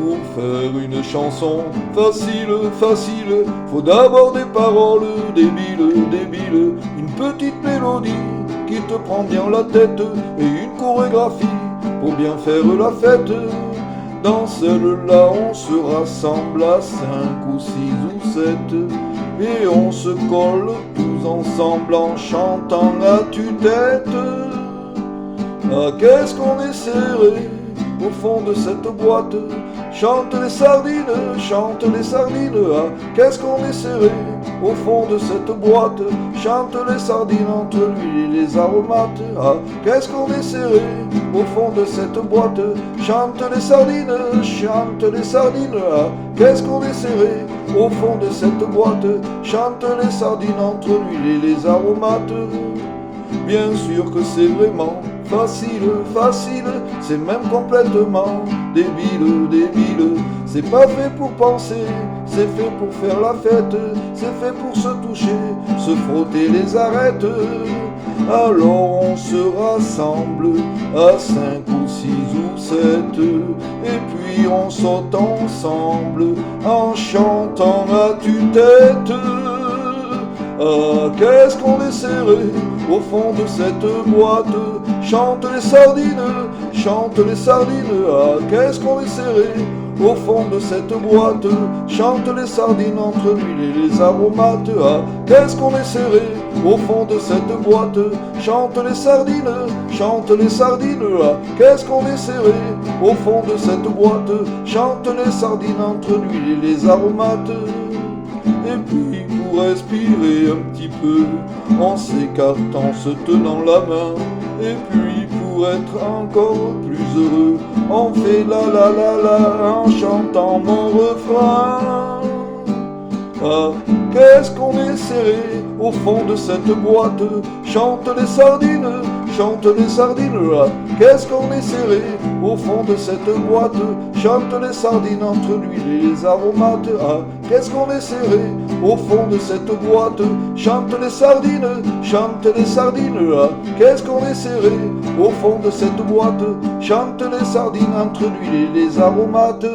Pour faire une chanson facile, facile, faut d'abord des paroles débiles, débiles, une petite mélodie qui te prend bien la tête et une chorégraphie pour bien faire la fête. Dans celle-là, on se rassemble à 5 ou 6 ou 7 et on se colle tous ensemble en chantant à tue-tête. Ah, qu'est-ce qu'on est serré au fond de cette boîte. Chante les sardines, chante les sardines. Ah, qu'est-ce qu'on est serré au fond de cette boîte. Chante les sardines entre l'huile et les aromates. Ah, qu'est-ce qu'on est serré au fond de cette boîte. Chante les sardines, chante les sardines. Ah, qu'est-ce qu'on est serré au fond de cette boîte. Chante les sardines entre l'huile et les aromates. Bien sûr que c'est vraiment facile, facile, c'est même complètement débile, débile. C'est pas fait pour penser, c'est fait pour faire la fête, c'est fait pour se toucher, se frotter les arêtes. Alors on se rassemble à 5 ou 6 ou 7 et puis on saute ensemble en chantant à tue-tête. Ah, qu'est-ce qu'on est serré au fond de cette boîte. Chante les sardines, chante les sardines. Ah, qu'est-ce qu'on est serré au fond de cette boîte. Chante les sardines entre l'huile et les aromates. Ah, qu'est-ce qu'on est serré au fond de cette boîte. Chante les sardines, chante les sardines. Ah, qu'est-ce qu'on est serré au fond de cette boîte. Chante les sardines entre l'huile et les aromates. Et puis pour respirer un petit peu, en s'écartant, se tenant la main. Et puis pour être encore plus heureux, on fait la la la la en chantant mon refrain. Ah, qu'est-ce qu'on est serré au fond de cette boîte. Chante les sardines, chante les sardines. Ah, qu'est-ce qu'on est serré au fond de cette boîte. Chante les sardines entre l'huile et les aromates. Ah, qu'est-ce qu'on est serré au fond de cette boîte. Chante les sardines, chante les sardines. Ah, qu'est-ce qu'on est serré au fond de cette boîte. Chante les sardines entre l'huile et les aromates.